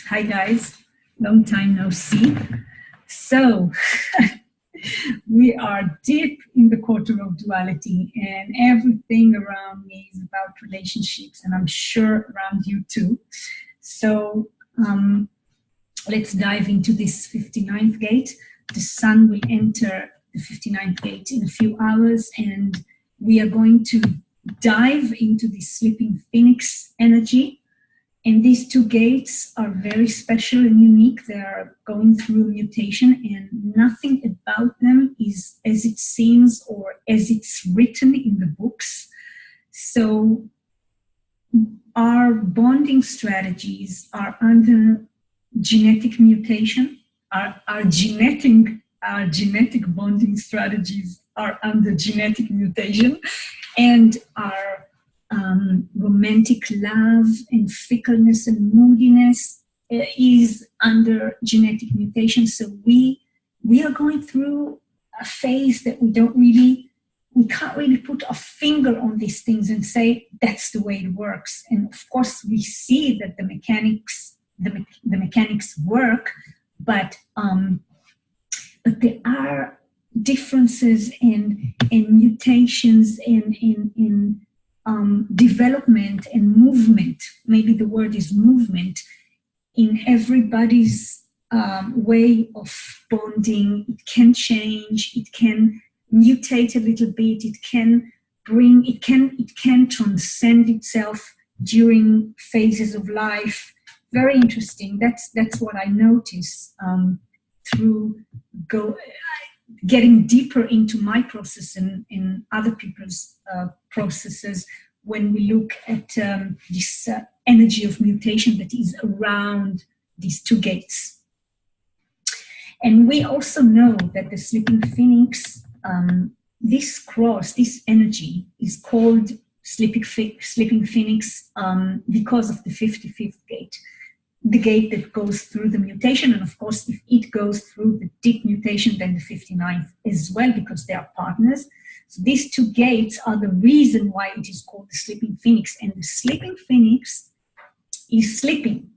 Hi guys, long time no see. So we are deep in the quarter of duality, and everything around me is about relationships, and I'm sure around you too. So let's dive into this 59th gate. The sun will enter the 59th gate in a few hours, and we are going to dive into the sleeping phoenix energy. And these two gates are very special and unique. They are going through a mutation, and nothing about them is as it seems or as it's written in the books. So our bonding strategies are under genetic mutation. Our genetic bonding strategies are under genetic mutation, and our romantic love and fickleness and moodiness is under genetic mutation. So we are going through a phase that we can't really put a finger on these things and say that's the way it works. And of course we see that the mechanics work, but there are differences and mutations in development and movement. Maybe the word is movement in everybody's way of bonding. It can change, it can mutate a little bit, it can transcend itself during phases of life. Very interesting. That's what I notice through getting deeper into my process and in other people's processes when we look at this energy of mutation that is around these two gates. And we also know that the sleeping phoenix, this energy is called sleeping phoenix because of the 55th gate. The gate that goes through the mutation, and of course if it goes through the deep mutation, then the 59th as well, because they are partners. So these two gates are the reason why it is called the sleeping phoenix. And the sleeping phoenix is sleeping,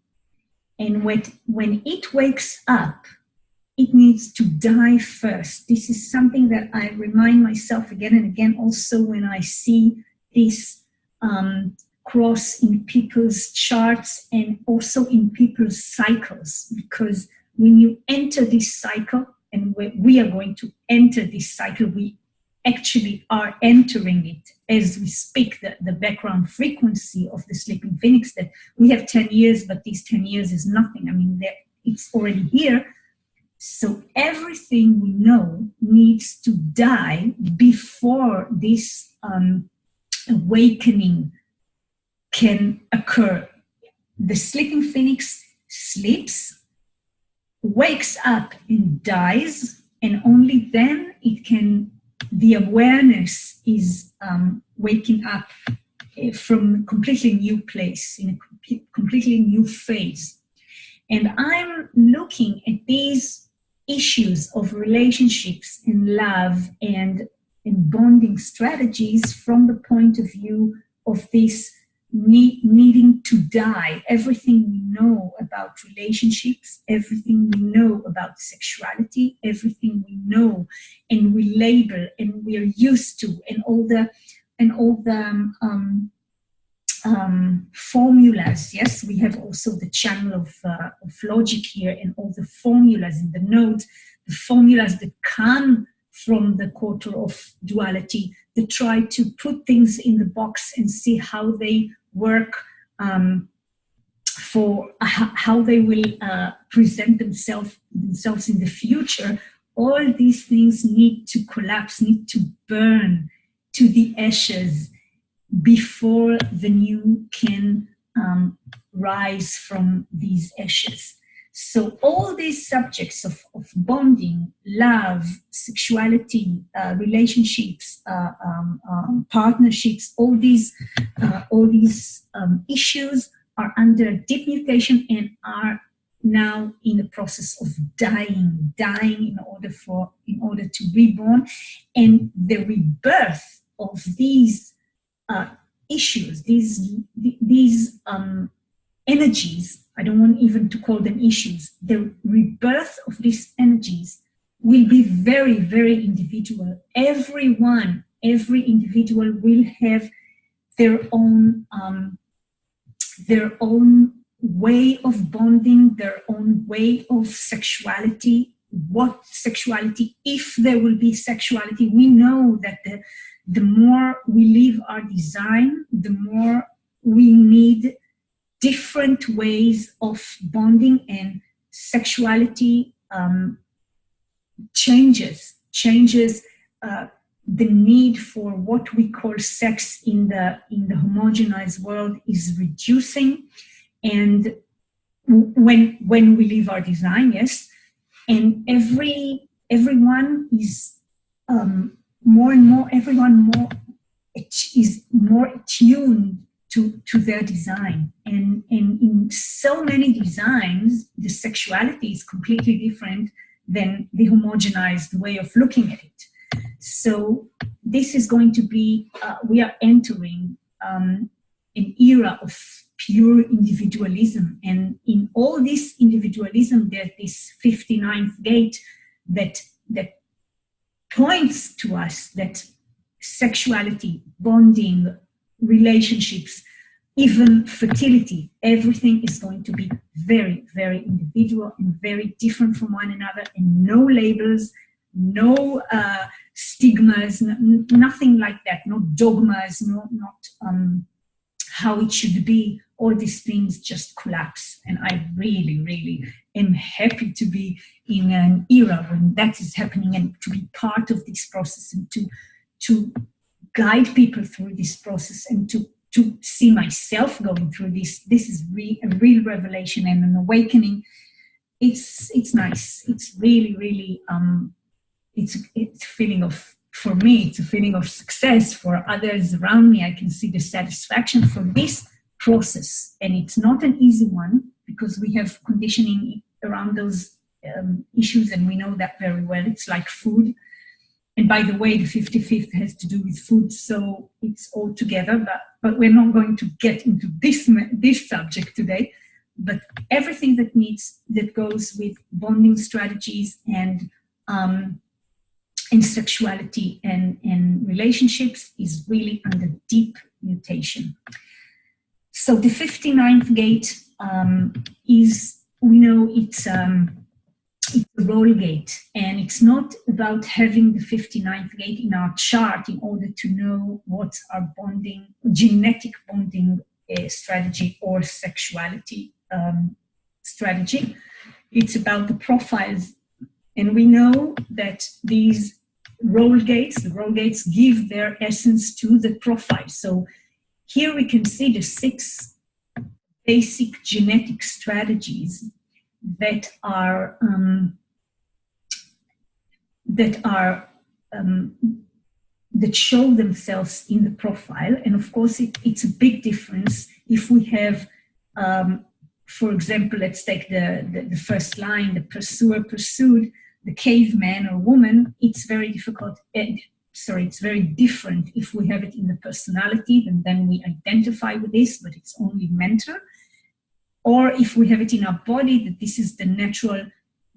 and when it wakes up, it needs to die first. This is something that I remind myself again and again, also when I see this cross in people's charts and also in people's cycles, because when you enter this cycle, and we are going to enter this cycle, we actually are entering it as we speak, the background frequency of the sleeping phoenix, that we have 10 years, but these 10 years is nothing. I mean, it's already here. So everything we know needs to die before this awakening can occur. The sleeping phoenix sleeps, wakes up and dies, and only then the awareness is waking up from a completely new place, in a completely new phase. And I'm looking at these issues of relationships and love and bonding strategies from the point of view of this needing to die. Everything we know about relationships, everything we know about sexuality, everything we know and we label and we are used to, and all the formulas. Yes, we have also the channel of logic here, and all the formulas in the nodes, the formulas that come from the quarter of duality, that try to put things in the box and see how they work, for how they will present themselves in the future. All these things need to collapse, need to burn to the ashes before the new can rise from these ashes. So all these subjects of bonding, love, sexuality, relationships, partnerships, all these issues are under deep mutation and are now in the process of dying in order to reborn. And the rebirth of these issues, these energies, I don't want even to call them issues, the rebirth of these energies will be very, very individual. Every individual will have their own way of bonding, their own way of sexuality. What sexuality, if there will be sexuality? We know that the more we live our design, the more we need different ways of bonding, and sexuality changes the need for what we call sex in the homogenized world is reducing. And when we live our design, yes, and everyone is more and more, is more attuned to their design. And in so many designs, the sexuality is completely different than the homogenized way of looking at it. So this is going to be, we are entering an era of pure individualism. And in all this individualism, there's this 59th gate that points to us that sexuality, bonding, relationships, even fertility, everything is going to be very, very individual and very different from one another, and no labels, no stigmas, nothing like that, no dogmas, not how it should be. All these things just collapse. And I really, really am happy to be in an era when that is happening, and to be part of this process, and to guide people through this process, and to see myself going through this. This is a real revelation and an awakening. It's nice. It's really, really, it's a feeling of, for me, it's a feeling of success. For others around me, I can see the satisfaction from this process. And it's not an easy one, because we have conditioning around those issues, and we know that very well. It's like food. And by the way, the 55th has to do with food, so it's all together, but we're not going to get into this subject today. But everything that goes with bonding strategies and sexuality and relationships is really under deep mutation. So the 59th gate is, we know it's a role gate, and it's not about having the 59th gate in our chart in order to know what's our bonding, genetic bonding strategy or sexuality strategy. It's about the profiles. And we know that these role gates give their essence to the profile. So here we can see the 6 basic genetic strategies that show themselves in the profile. And of course, it's a big difference if we have, for example, let's take the first line, the pursuer pursued, the caveman or woman. It's very difficult. It's very different if we have it in the personality, and then we identify with this, but it's only mental. Or if we have it in our body, that this is the natural,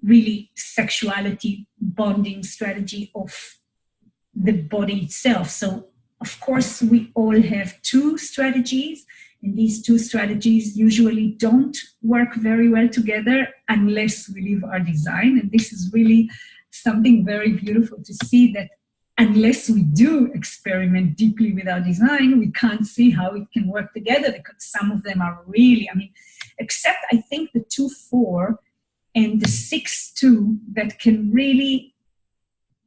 really sexuality bonding strategy of the body itself. So of course we all have 2 strategies, and these 2 strategies usually don't work very well together unless we live our design. And this is really something very beautiful to see, that unless we do experiment deeply with our design, we can't see how it can work together, because some of them are really, except I think the 2-4 and the 6-2 that can really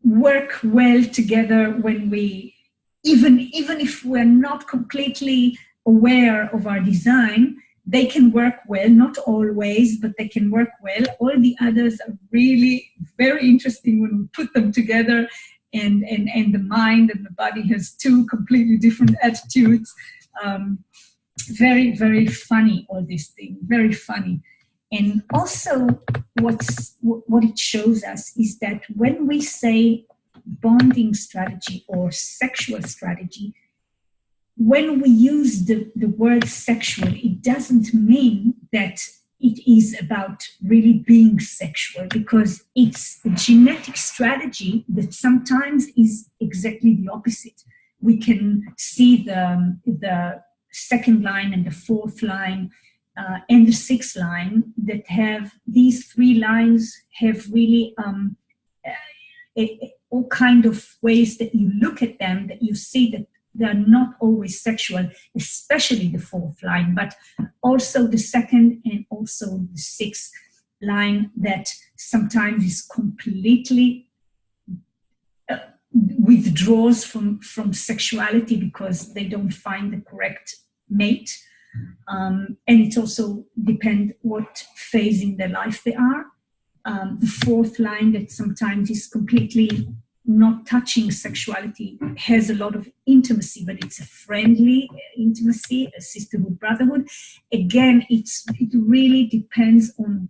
work well together when we, even if we're not completely aware of our design, they can work well, not always, but they can work well. All the others are really very interesting when we put them together, and the mind and the body has 2 completely different attitudes. Very, very funny, all these things, very funny. And also what it shows us is that when we say bonding strategy or sexual strategy, when we use the word sexual, it doesn't mean that it is about really being sexual, because it's a genetic strategy that sometimes is exactly the opposite. We can see the second line and the fourth line and the sixth line that have, these three lines have really all kind of ways that you look at them, that you see that they're not always sexual, especially the fourth line, but also the second and also the sixth line that sometimes is completely withdraws from sexuality because they don't find the correct mate. And it also depends what phase in their life they are. The fourth line that sometimes is completely not touching sexuality, has a lot of intimacy, but it's a friendly intimacy, a sisterhood, brotherhood. Again, it really depends on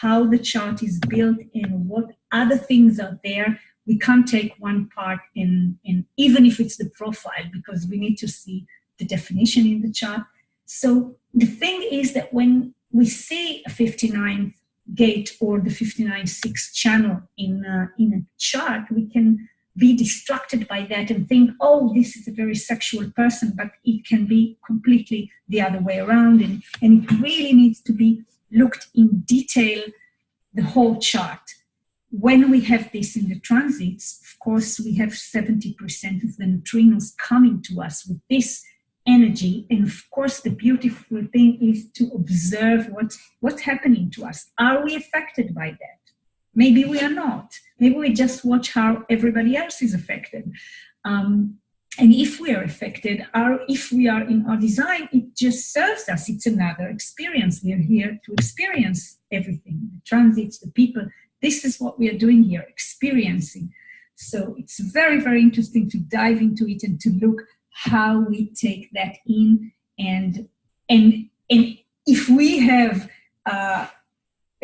how the chart is built and what other things are there. We can't take one part in even if it's the profile, because we need to see the definition in the chart. So the thing is that when we see a 59th gate or the 59-6 channel in a chart, we can be distracted by that and think, oh, this is a very sexual person, but it can be completely the other way around. And it really needs to be looked in detail, the whole chart. When we have this in the transits, of course, we have 70% of the neutrinos coming to us with this energy. And of course, the beautiful thing is to observe what's happening to us. Are we affected by that? Maybe we are not. Maybe we just watch how everybody else is affected. And if we are affected, if we are in our design, it just serves us. It's another experience. We are here to experience everything, the transits, the people. This is what we are doing here, experiencing. So it's very, very interesting to dive into it and to look how we take that in, and if we have a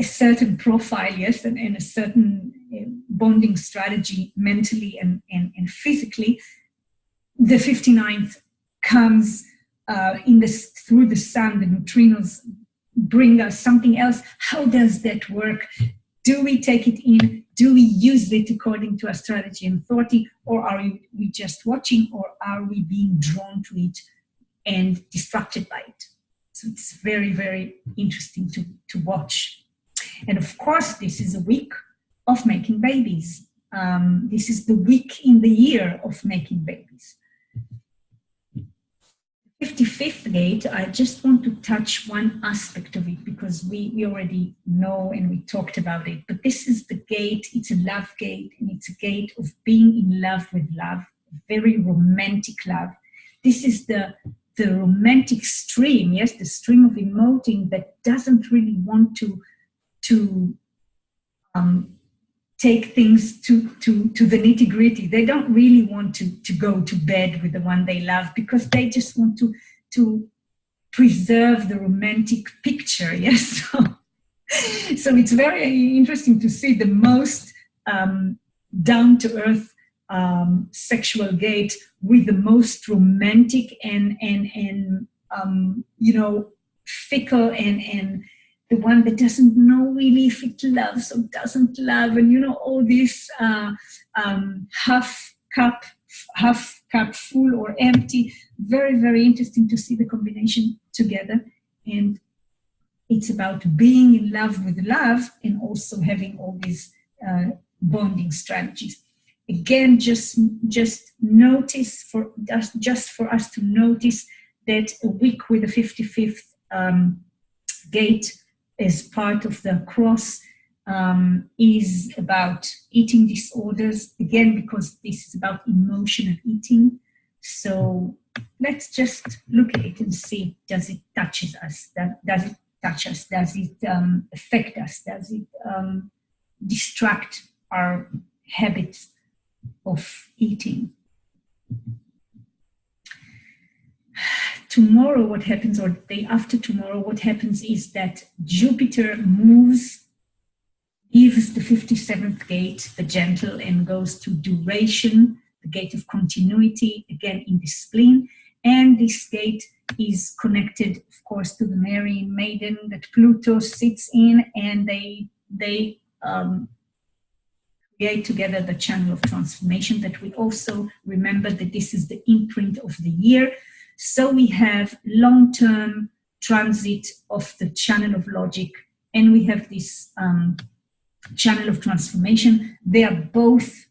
certain profile, yes, and a certain bonding strategy mentally and physically, the 59th comes through the sun. The neutrinos bring us something else. How does that work? Do we take it in? Do we use it according to our strategy and authority, or are we just watching, or are we being drawn to it and distracted by it? So it's very, very interesting to watch. And of course, this is a week of making babies. This is the week in the year of making babies. 55th gate, I just want to touch one aspect of it because we already know and we talked about it. But this is the gate, it's a love gate, and it's a gate of being in love with love, very romantic love. This is the romantic stream, yes, the stream of emoting that doesn't really want to take things to the nitty-gritty. They don't really want to go to bed with the one they love because they just want to preserve the romantic picture, yes? So it's very interesting to see the most down-to-earth sexual gate with the most romantic and fickle and the one that doesn't know really if it loves or doesn't love, and all this half cup full or empty. Very, very interesting to see the combination together. And it's about being in love with love and also having all these bonding strategies. Again, just notice just for us to notice that a week with the 55th gate as part of the cross is about eating disorders, again, because this is about emotional eating. So let's just look at it and see, does it touch us? Does it touch us? Does it affect us? Does it distract our habits of eating? Tomorrow, what happens, or the day after tomorrow, what happens is that Jupiter moves, leaves the 57th gate, the gentle, and goes to duration, the gate of continuity, again in the spleen. And this gate is connected, of course, to the Mary Maiden that Pluto sits in, and they create together the channel of transformation. That we also remember that this is the imprint of the year. So we have long-term transit of the channel of logic, and we have this channel of transformation. They both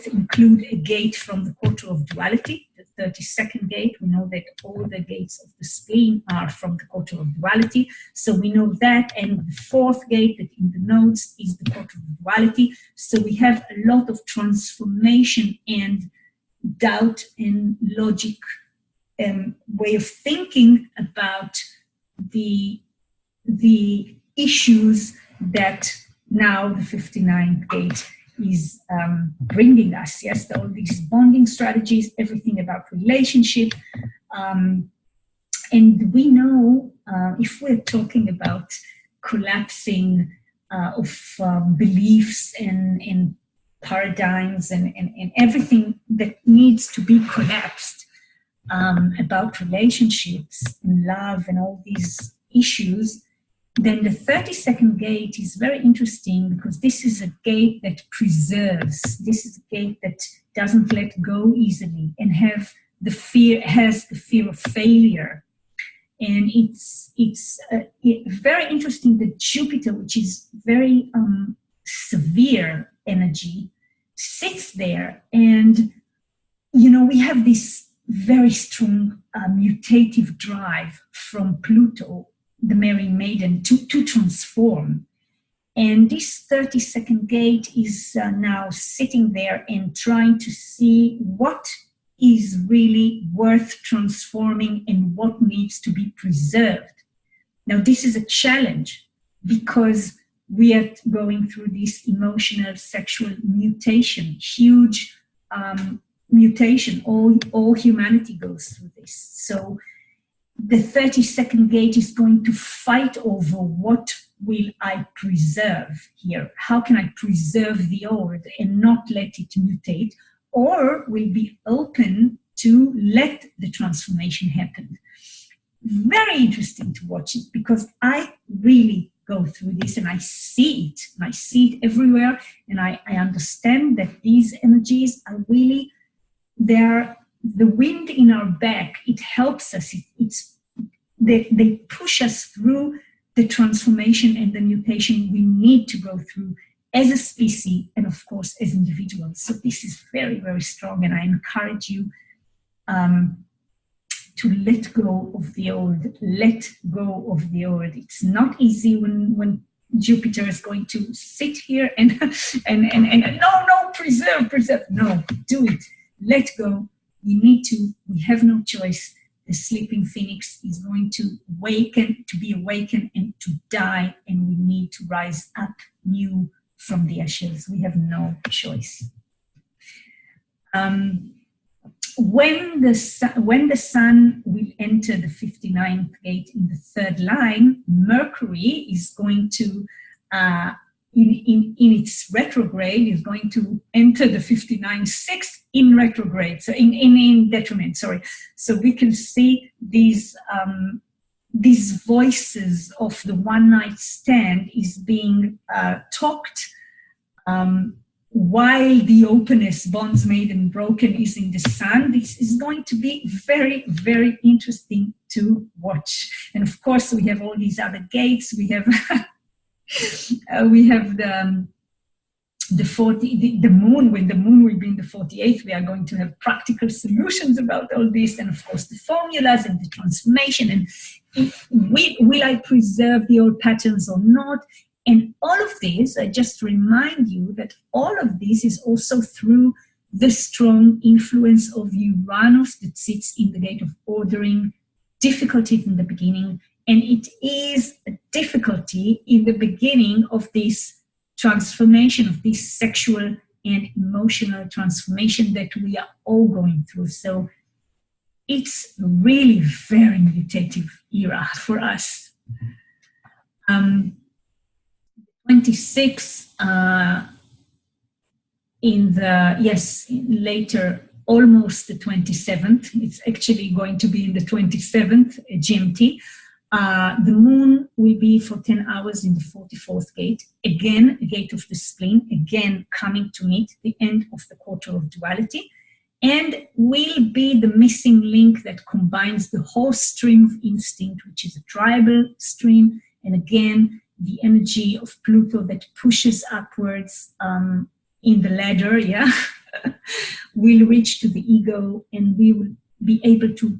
include a gate from the quarter of duality, the 32nd gate. We know that all the gates of the spleen are from the quarter of duality. So we know that. And the fourth gate that in the notes is the quarter of duality. So we have a lot of transformation and doubt and logic way of thinking about the issues that now the 59th gate is bringing us. Yes, all these bonding strategies, everything about relationship. And we know if we're talking about collapsing of beliefs and paradigms and everything that needs to be collapsed about relationships and love and all these issues, then the 32nd gate is very interesting because this is a gate that preserves. This is a gate that doesn't let go easily and has the fear of failure. And it's very interesting that Jupiter, which is very severe energy, sits there. And, you know, we have this very strong mutative drive from Pluto, the Mary Maiden, to transform. And this 32nd gate is now sitting there and trying to see what is really worth transforming and what needs to be preserved. Now, this is a challenge because we are going through this emotional, sexual mutation, huge mutation. All humanity goes through this. So the 32nd gate is going to fight over what will I preserve here? How can I preserve the old and not let it mutate? Or will be open to let the transformation happen? Very interesting to watch it because I really go through this and I see it. And I see it everywhere. And I understand that these energies are really, they're the wind in our back. It helps us. They push us through the transformation and the mutation we need to go through as a species and, of course, as individuals. So this is very, very strong. And I encourage you to let go of the old. Let go of the old. It's not easy when Jupiter is going to sit here and no, preserve. No, do it. Let go. We have no choice. The sleeping phoenix is going to be awakened and to die, and we need to rise up new from the ashes. We have no choice. When the sun will enter the 59th gate in the third line, Mercury is going to, in its retrograde, is going to enter the 59th in retrograde, so in detriment, sorry. So we can see these voices of the one night stand is being talked while the openness, bonds made and broken, is in the sun. This is going to be very, very interesting to watch. And of course, we have all these other gates. We have the moon. When the moon will be in the 48th, we are going to have practical solutions about all this, and of course the formulas and the transformation, and will I preserve the old patterns or not? And all of this, I just remind you that all of this is also through the strong influence of Uranus that sits in the gate of ordering, difficulty in the beginning, and it is a difficulty in the beginning of this transformation, of this sexual and emotional transformation that we are all going through. So it's really very mutative era for us. 26 later almost the 27th. It's actually going to be in the 27th GMT. The moon will be for 10 hours in the 44th gate. Again, a gate of the spleen, again coming to meet the end of the quarter of duality, and will be the missing link that combines the whole stream of instinct, which is a tribal stream, and again, the energy of Pluto that pushes upwards in the ladder, yeah, will reach to the ego, and we will be able to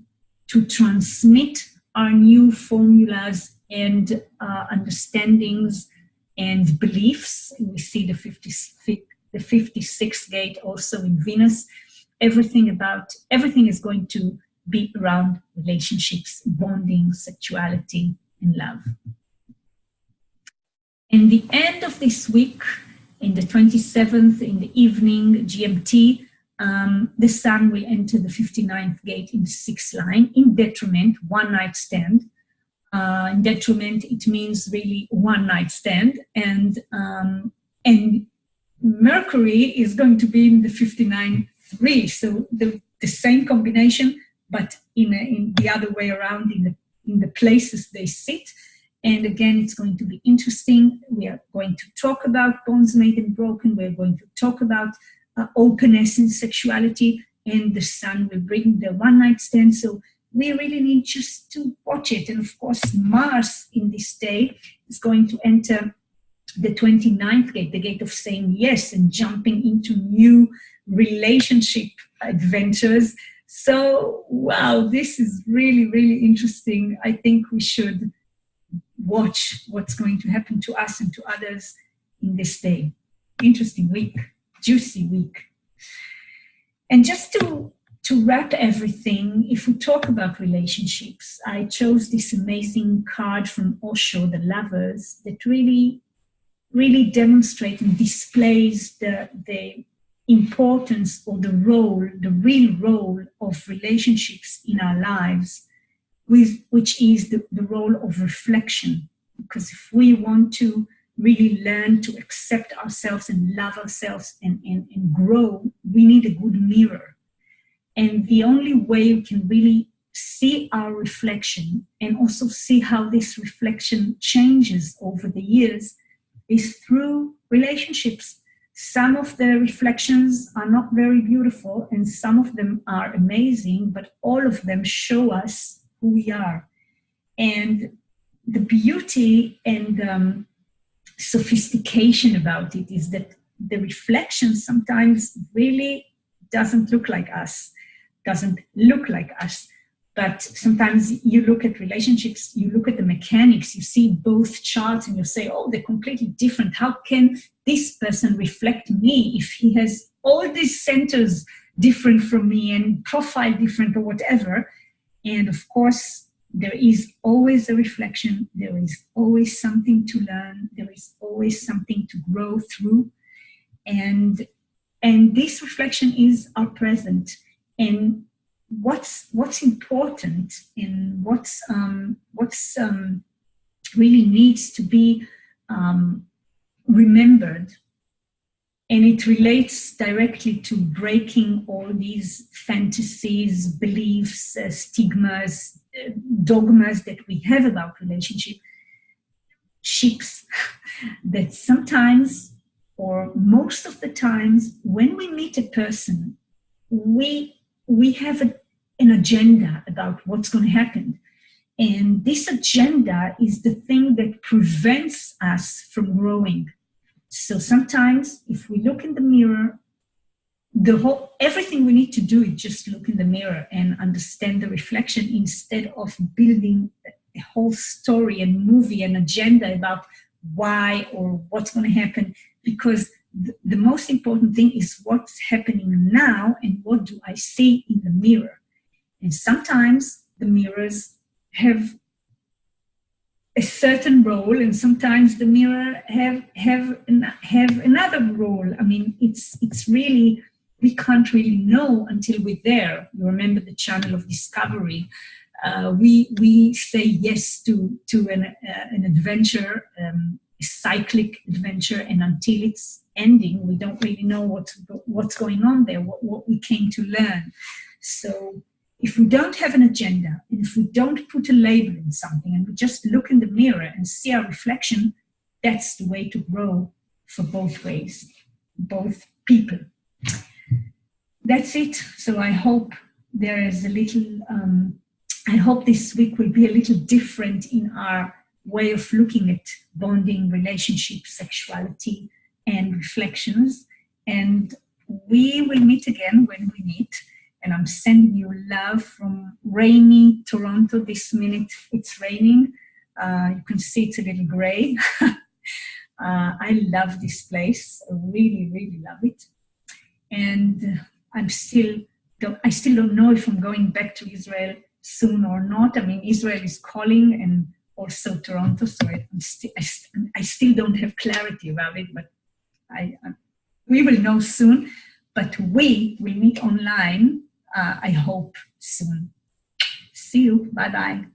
transmit our new formulas and understandings and beliefs. We see the 56th gate also in Venus. Everything is going to be around relationships, bonding, sexuality, and love. In the end of this week, in the 27th, in the evening, GMT, the sun will enter the 59th gate in the 6th line, in detriment, one night stand. In detriment, it means really one night stand. And Mercury is going to be in the 59th degree. So the same combination, but in the other way around, in the places they sit. And again, it's going to be interesting. We are going to talk about bonds made and broken. We're going to talk about openness in sexuality, and the sun will bring the one night stand. So we really need just to watch it. And of course, Mars in this day is going to enter the 29th gate, the gate of saying yes and jumping into new relationship adventures. So, wow, this is really, really interesting. I think we should watch what's going to happen to us and to others in this day. Interesting week, juicy week. And just to wrap everything, if we talk about relationships, I chose this amazing card from Osho, the Lovers, that really, really demonstrates and displays the importance or the real role of relationships in our lives, which is the role of reflection. Because if we want to really learn to accept ourselves and love ourselves and grow, we need a good mirror. And the only way we can really see our reflection and also see how this reflection changes over the years is through relationships. Some of the reflections are not very beautiful and some of them are amazing, but all of them show us who we are. And the beauty and sophistication about it is that the reflection sometimes really doesn't look like us. But sometimes you look at relationships, you look at the mechanics, you see both charts and you say, oh, they're completely different. How can this person reflect me if he has all these centers different from me and profile different or whatever? And of course, there is always a reflection. There is always something to learn. There is always something to grow through. And this reflection is our present. And what's important and what's really needs to be remembered, and it relates directly to breaking all these fantasies, beliefs, stigmas, dogmas that we have about relationships, that sometimes or most of the times when we meet a person, we have an agenda about what's going to happen. And this agenda is the thing that prevents us from growing. So sometimes if we look in the mirror, everything we need to do is just look in the mirror and understand the reflection instead of building a whole story and movie and agenda about why or what's going to happen. Because the most important thing is what's happening now and what do I see in the mirror. And sometimes the mirrors have a certain role, and sometimes the mirror have another role. I mean, it's really, we can't really know until we're there. You remember the channel of Discovery. We say yes to an adventure a cyclic adventure, and until it's ending, we don't really know what's going on there, what we came to learn. So if we don't have an agenda, and if we don't put a label in something, and we just look in the mirror and see our reflection, that's the way to grow for both ways, both people. That's it. So I hope there is a little, I hope this week will be a little different in our way of looking at bonding, relationships, sexuality, and reflections. And we will meet again when we meet. And I'm sending you love from rainy Toronto. This minute it's raining. You can see it's a little gray. I love this place. I really, really love it. And I still don't know if I'm going back to Israel soon or not. I mean, Israel is calling, and also Toronto, so I still don't have clarity about it, but we will know soon. But we will meet online, I hope, soon. See you. Bye-bye.